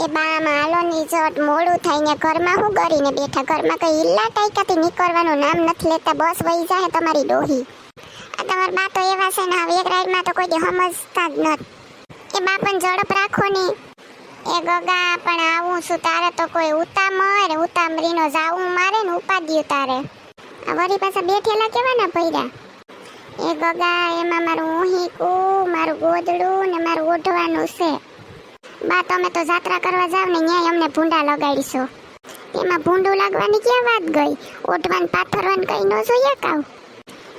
બામાં હાલો ની જોટ મોડું થઈને ઘરમાં હું કરીને બેઠા ઘરમાં કઈ ઈલ્લા ટાઈકાથી નીકળવાનું નામ નથી લેતા બસ વહી જાય તમારી ડોહી આ તમારા બા તો એવા છે ને હવે એક રાઈડમાં તો કોઈ દી સમજતા જ નથી એ બા પણ ઝડપ રાખો ને એ ગગા પણ આવું છું તારે તો કોઈ ઉતામરીનો જાવું મારે ને ઉપાડ્યું તારે આ વળી પાછા બેઠેલા કેવાના ભર્યા એ ગગા એમાં મારું ઊહીકું મારું ગોદડું ને મારું ઓઢવાનું છે બા તમે તો જાત્રા કરવા જાવ ને ન્યાય અમને ભૂંડા લગાડીશો એમાં ભૂંડું લાગવાની ક્યાં વાત ગઈ ઓઢવાનું પાથરવાનું કઈ ન જોઈએ કાવ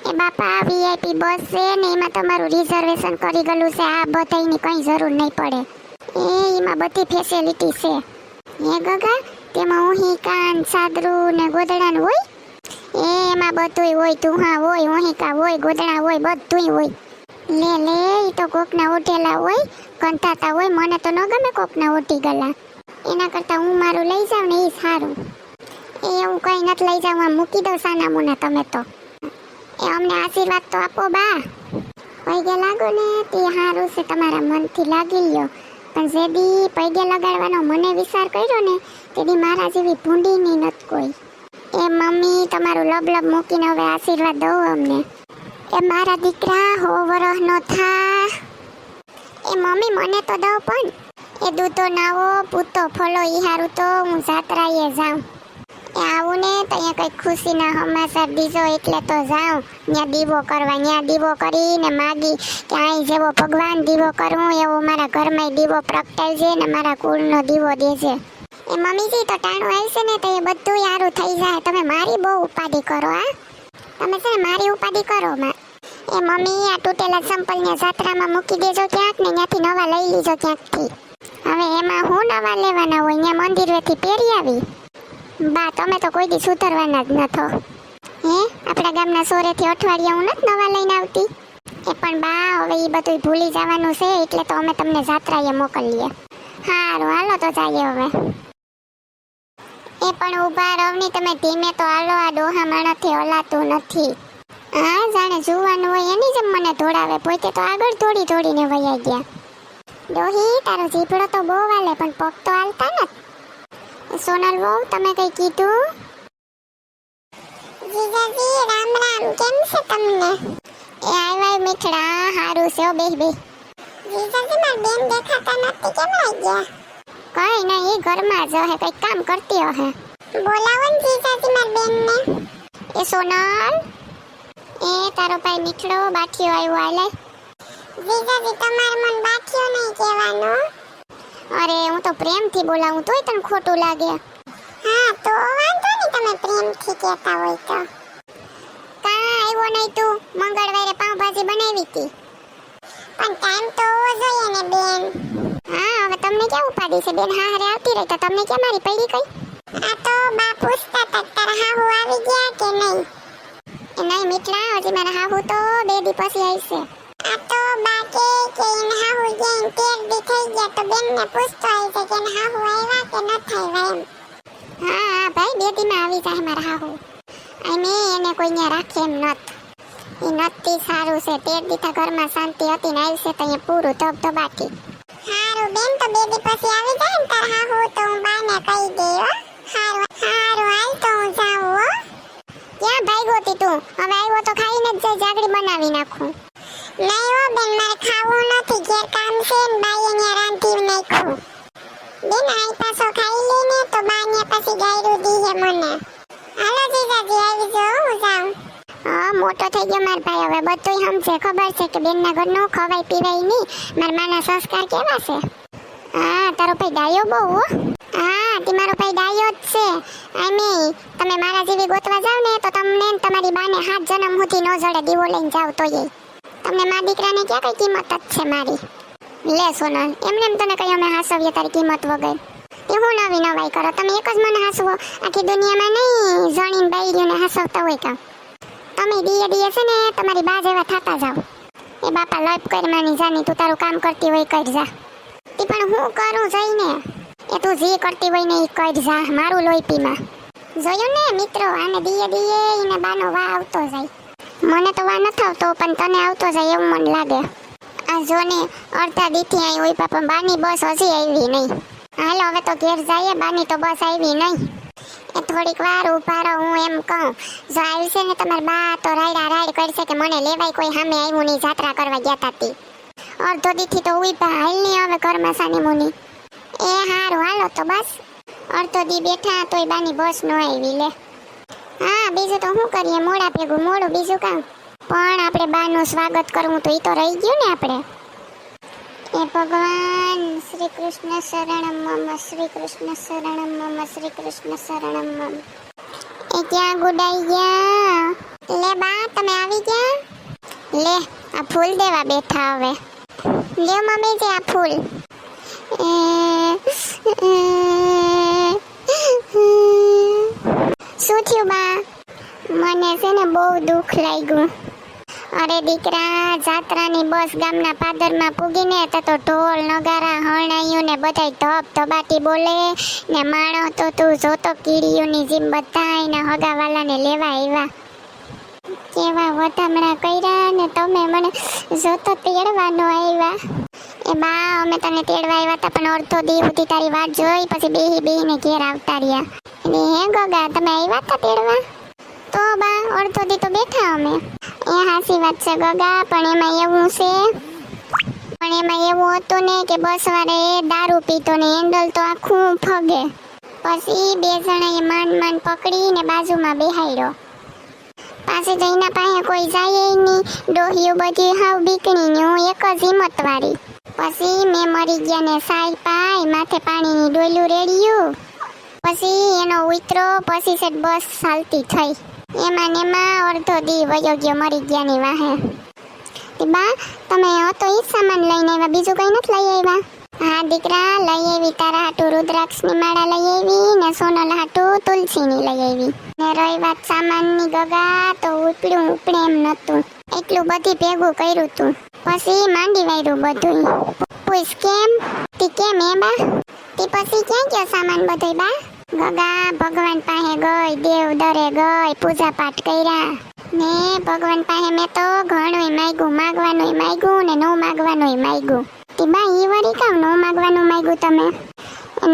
એ બાપા વીઆઈપી બસ છે ને એમાં તમારું રિઝર્વેશન કરી ગયેલું છે આ બધાયની કઈ જરૂર નહીં પડે એમાં બધી ફેસિલિટી છે એ ગગા તેમાં ઊહી કાન સાદરું ને ગોદડાનું હોય એમાં બધુંય હોય તુહા હોય ઊહીકા હોય ગોદડા હોય બધુંય હોય લે ઈ તો કોકના ઓઢેલા હોય કંટાતા હોય મને તો ન ગમે કોકના ઓઢી ગયેલા એના કરતા હું મારું લઈ જાઉં ને એ સારું એવું કઈ નથી લઈ જાઉં આમ મૂકી દો સાના મુના તમે તો એ અમને આશીર્વાદ તો આપો બા પૈગે લાગો ને તે સારું છે તમારા મનથી લાગી લ્યો પણ જેદી પૈગે લગાડવાનો મને વિચાર કર્યો ને તેદી મારા જેવી ભૂંડીની નથી કોઈ એ મમ્મી તમારું લબ મૂકીને હવે આશીર્વાદ દો અમને એ મારા દીકરા હો વરહ નો થા એ મમ્મી મને તો દો પણ એ દૂધો નાવો પૂતો ફોલો ઈ હારું તો હું જાત્રાએ જાઉં એ આવું ને તો અહીંયા કંઈક ખુશીના સમાચાર દીજો એટલે તો જાઉં ત્યાં દીવો કરવા ત્યાં દીવો કરીને માગી કે અહીં જેવો ભગવાન દીવો કરું એવો મારા ઘરમાં દીવો પ્રગટાવજે ને મારા કુળનો દીવો દેજે એ મમ્મીજી તો ટાણું આવશે ને તો એ બધું સારું થઈ જાય તમે મારી બહુ ઉપાધિ કરો હા તમે છે ને મારી ઉપાધિ કરો માં એ મમ્મી આ તૂટેલા સંપલને જાત્રામાં મૂકી દેજો ક્યાંક ને ત્યાંથી નવા લઈ લીજો ક્યાંકથી હવે એમાં હું નવા લેવાના હોય ત્યાં મંદિરેથી પહેરી આવી બા તમે તો કોઈ દી સુધરવાના જ નથો હે આપણા ગામના સોરેથી અઠવાડિયા હું નથી નવા લઈને આવતી એ પણ બા હવે એ બધું ભૂલી જવાનું છે એટલે તો અમે તમને જાત્રાએ મોકલીએ સારું હાલો તો જઈએ હવે એ પણ ઊભા રહવની તમે ધીમે તો હાલો આ ડોહા માણસથી હલાતું નથી હા જાણે જોવાનું હોય એની જેમ મને દોડાવે પોતે તો આગળ દોડીને વયા ગયા ડોહી તારો જીભડો તો બહુ વાલે પણ પગ તો હાલતા નથી સોનલ વહુ તમે કઈ કીધું જીજાજી રામ રામ કેમ છે તમને એ આવ્યા મીઠડા હારું છે ઓ બેહ જીજાજી માર બેન દેખાતા નથી કેમ આવી ગયા કઈ નહીં એ ઘરમાં જ હે કઈ કામ કરતી હે બોલાવો ને જીજાજી માર બેનને એ સોનલ એ તારો ભાઈ મીઠડો બાઠિયો આવ્યો આલે જીજાજી તમારે મન બાઠિયો નહીં કહેવાનો અરે હું તો પ્રેમથી બોલાવું તોય તને ખોટું લાગે હા તો વાંધો નહીં તમે પ્રેમથી કહેતા હોય તો કા આવ્યો નહીં તું મંગળવારે પાવભાજી બનાવી હતી પણ ટાઈમ તો હોવો જોઈએ ને બેન હા હવે તમને ક્યાં ઉપાડી છે બેન હારે આવતી રહી તો તમને ક્યાં મારી પડી કઈ આ તો બા પૂછતા હતા તારા હાહુ આવી ગયા કે નહીં એ નહીં મીઠલા હજી મારા હાહુ તો 2 દી પછી આવશે આ તો બા કે એને હાહુ જઈને 13 દી થઈ ગયા તો બેનને પૂછતો આવી છે કે એને હાહુ આવ્યા કે ન આવ્યા એમ હા ભાઈ 2 દીમાં આવી જાય મારા હાહુ અને એને કોઈ ત્યાં રાખે એમ નત એ નતી સારું છે 13 દી તો ઘરમાં શાંતિ હતી ને આવશે તો અહીંયા પૂરું ધબધબાટી હારું બેન તો 2 દી પછી આવી જાય ને તારા હાહુ તો હું બાને કહી દે હો હારું હાલ તો હું જાઉં હો ક્યાં ભાગ્યો તી તું હવે આવ્યો તો ખાઈને જ જાગડી બનાવી નાખું નહીં હો બેન મારે ખાવું નથી ઘેર કામ છે ને બાઈએ ત્યાં રાંધી નાખ્યું બેન આઈ પાછો ખાઈ લે ને તો બાને પછી ગાયરું દીએ મને હાલો જીજાજી આવી જો હું જાઉં હા મોટો થઈ ગયો માર ભાઈ હવે બધુંય સમજે ખબર છે કે બેનના ઘરનું ખવાય પીવાય નહીં મારા માના સંસ્કાર કેવા છે હા તારો ભાઈ ડાયો બહુ હો હા તે મારો ભાઈ ડાયો જ છે આમે તમે મારા જેવી ગોતવા જાવ ને તો તમને તમારી બાને 7 જન્મ સુધી નો જડે દીવો લઈને જાવ તોય તમને મા દીકરાને ક્યાં કઈ કિંમત જ છે મારી લે સોનલ એમને એમ તને કઈ અમે હાસવીએ તારી કિંમત વગર એ હું નવી નવાઈ કરો તમે એક જ મને હાસવો આખી દુનિયામાં નહીં જણીન બાઈરીઓને હાસવતા હોય કા તમે દીએ છે ને તમારી બા જેવા થતા જાવ એ બાપા લપ કરમાની જાની તું તારું કામ કરતી હોય કર જા તી પણ હું કરું જઈને એ તું જે કરતી હોય ને એ કર જા મારું લોહી પીમાં જોયું ને મિત્રો આને દીએ એને બાનો વા આવતો જાય મને તો વા નથી આવતો પણ તને આવતો જાય એવું મને લાગે આ જો ને અડધા દીથી અહીં હોય પાપા બાની બસ હજી આવી નહીં હાલો હવે તો ઘેર જઈએ, બાની તો બસ આવી નહીં. એ થોડીક વાર ઊભા રહો, હું એમ કહું, જો આવશે ને તમારા બા તો રાડ કરશે કે મને લેવાય કોઈ સામે આવ્યું નહીં, જાત્રા કરવા ગયા તા તી. અડધો દીથી તો ઊભા હાલ નહીં હવે ઘરમાં સાની મુની. એ હારું હાલો તો બસ. અડધો દી બેઠા તોય બાની બસ ન આવી લે. હા બીજું તો શું કરીએ, મોડા ભેગું મોડું બીજું કામ. પણ આપણે બાનું સ્વાગત કરવું તો એ તો રહી ગયું ને આપણે. એ ભગવાન શ્રી કૃષ્ણ શરણમ મમ, શ્રી કૃષ્ણ શરણમ મમ, શ્રી કૃષ્ણ શરણમ મમ. એ ક્યાં ગુડાઈ ગયા? લે બા તમે આવી ગયા? લે આ ફૂલ દેવા બેઠા હવે. લ્યો મમ્મી જે આ ફૂલ. શું થયું બા? મને છે ને બહુ દુઃખ લાગ્યું. અરે દીકરા, જાત્રાની બસ ગામના પાદરમાં પૂગીને તો ઢોલ નગારા હરણાયું ને બધાય ધબ ધબાટી બોલે ને માણો તો તું જોતો કીડીઓની જેમ બધાય ને હગાવાલાને લેવા આવ્યા. કેવા વધામણા કર્યા ને તમે મને જોતો તેડવાનો આવ્યા. એ બા અમે તને તેડવા આવ્યા હતા પણ અડધો દી સુધી તારી વાત જોઈ પછી બેહીને ઘેર આવતા રહ્યા. અને હે ગગા તમે આવ્યા હતા તેડવા? તો બા અડધો દી તો બેઠા અમે. એ હાસી વાત છે ગગા, પણ એમાં એવું હતું ને કે બસ વાળે દારૂ પીતો ને હેન્ડલ તો આખું ફગે. પછી બે જણાએ માંડ પકડીને બાજુમાં બેહાડ્યો. પાસે જઈને પાસે કોઈ જાય નહીં, ડોહિયું બધી હાવ બીકણી, હું એક જ હિંમત વાળી. પછી મેં મરી ગયા ને સાઈ પાઈ માથે પાણીની ડોલું રેડ્યું. પછી એનો ઉતરો, પછી સેટ બસ ચાલતી થઈ. એમાં ને એમાં અડધો દી વયો ગયો મરી ગયાની વાહે. બા તમે હતો ઈ સામાન લઈને આવ્યા, બીજું કઈ નથી લઈ આવ્યા? હા દીકરા લઈ આવી, તારા હાટું રુદ્રાક્ષની માળા લઈ આવી ને સોનલ હાટું તુલસીની લઈ આવી. ને રહી વાત સામાનની ગગા, તો ઉપડે એમ નતું, એટલું બધી ભેગું કર્યું તું. પછી માંડી વાયરું બધું. પૂછ કેમ? તી કેમ એ બા? તી પછી ક્યાં ગયો સામાન બધું બા? ગગા ભગવાન પાસે ગઈ, દેવ દરે ગઈ, પૂજા પાઠ કર્યા ને ભગવાન પાસે મેં તો ઘણુંય માગ્યું, માગવાનુંય માગ્યું ને નો માગવાનુંય માગ્યું. તી બા ઈ વળી કામ નો માગવાનું માગ્યું તમે?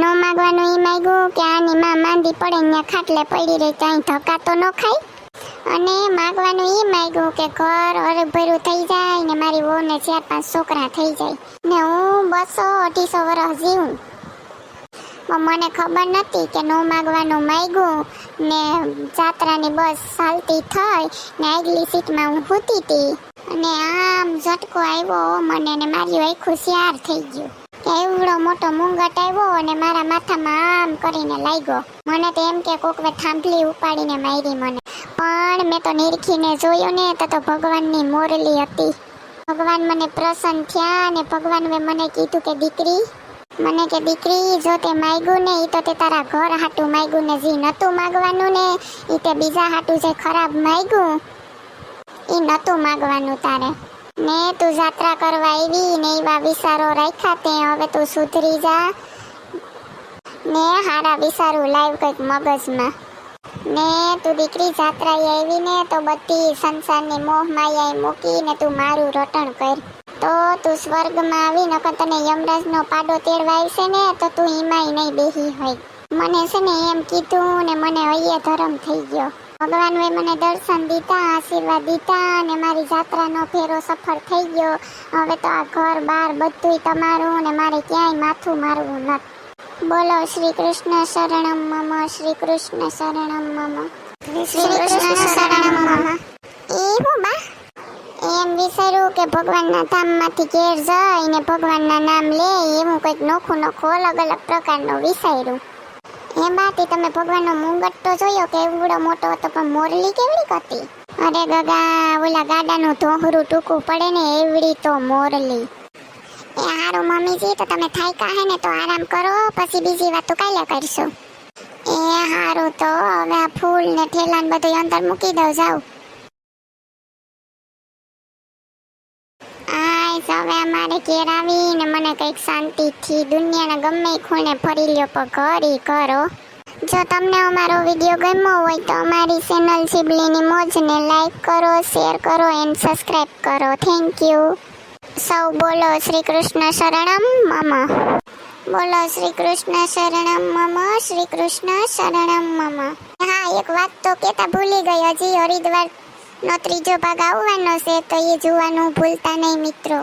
નો માગવાનું ઈ માગ્યું કે આની માં માંદી પડે ને ખાટલે પડી રહી ત્યાં ધક્કા તો ન ખાય. અને માગવાનું ઈ માગ્યું કે ઘર હરભર્યું થઈ જાય ને મારી વહુને 4-5 છોકરા થઈ જાય ને હું 200-250 વર્ષ જીવું. મને ખબર નથી કે નો માગવાનું માગ્યું ને જાત્રાની બસ ચાલતી થઈ ને આગલી સીટમાં હું સૂતી હતી અને આમ ઝટકો આવ્યો મને ને મારી આખું શિયાર થઈ ગયું. એવડો મોટો મુંગટ આવ્યો અને મારા માથામાં આમ કરીને લાગ્યો. મને તો એમ કે કોકવે થાંભલી ઉપાડીને મારી મને. પણ મેં તો નિરખીને જોયું ને તો ભગવાનની મોરલી હતી. ભગવાન મને પ્રસન્ન થયા ને ભગવાને મને કીધું કે દીકરી જો તે માગ્યું ને એ તો તે તારા ઘર હાટું માગ્યું ને જે નતું માગવાનું ને એ તે બીજા હાટું જે ખરાબ માગ્યું એ નતું માગવાનું તારે. ને તું જાત્રા કરવા આવી ને એવા વિચારો રાખ્યા તે હવે તું સુધરી જા ને હારા વિચારો લાવ કંઈક મગજમાં. ને તું દીકરી જાત્રાએ આવી ને તો બધી સંસારની મોહ માયાએ મૂકી ને તું મારું રટણ કર તો તું સ્વર્ગમાં આવી નકર તને યમરાજનો પાડો તેડવા આવશે ને તો તું ઈમાય નહીં બેહી હોય. મને છે ને એમ કીધું ને મને હૈયે ધરમ થઈ ગયો. ભગવાનએ મને દર્શન દીધા, આશીર્વાદ દીધા અને મારી જાત્રાનો ફેરો સફળ થઈ ગયો. હવે તો આ ઘર બાર બધુંય તમારું ને મારે ક્યાંય માથું મારવું નથી. બોલો શ્રી કૃષ્ણ શરણમ મમ, શ્રી કૃષ્ણ શરણમ મમ, શ્રી કૃષ્ણ શરણમ મમ. એવું બા એમ વિચાર્યું કે ભગવાનના ધામમાંથી ઘેર જઈને ભગવાનના નામ લે એવું કંઈક નોખું અલગ અલગ પ્રકારનું વિચાર્યું. એ બાતી તમે ભગવાનનો મુંગટ તો જોયો કે એવડો મોટો હતો પણ મોરલી કેવડી હતી? અરે ગગા ઓલા ગાડાનું ધોહરું ટૂંકું પડે ને એવડી તો મોરલી. એ હારું મમ્મીજી તો તમે થાક્યા હે ને તો આરામ કરો, પછી બીજી વાત તો કાલે કરશું. એ હારું તો હવે આ ફૂલ ને ઠેલા ને બધું અંદર મૂકી દઉં જાઉં. હવે અમારે ઘેર આવીને મને કંઈક શાંતિથી દુનિયાના ગમે ખૂણે ફરી લ્યો પણ ઘર ઈ કરો. જો તમને અમારો વિડીયો ગમ્યો હોય તો અમારી ચેનલ સિબલીની મોજને લાઈક કરો, શેર કરો એન્ડ સબસ્ક્રાઈબ કરો. Thank you. સૌ બોલો શ્રી કૃષ્ણ શરણમ મમ. બોલો શ્રી કૃષ્ણ શરણમ મમ, શ્રી કૃષ્ણ શરણમ મમ. હા, એક વાત તો કેતા ભૂલી ગઈ, હજી હરિદ્વાર નો ત્રીજો ભાગ આવવાનો છે, તો એ જોવાનું ભૂલતા નહીં મિત્રો.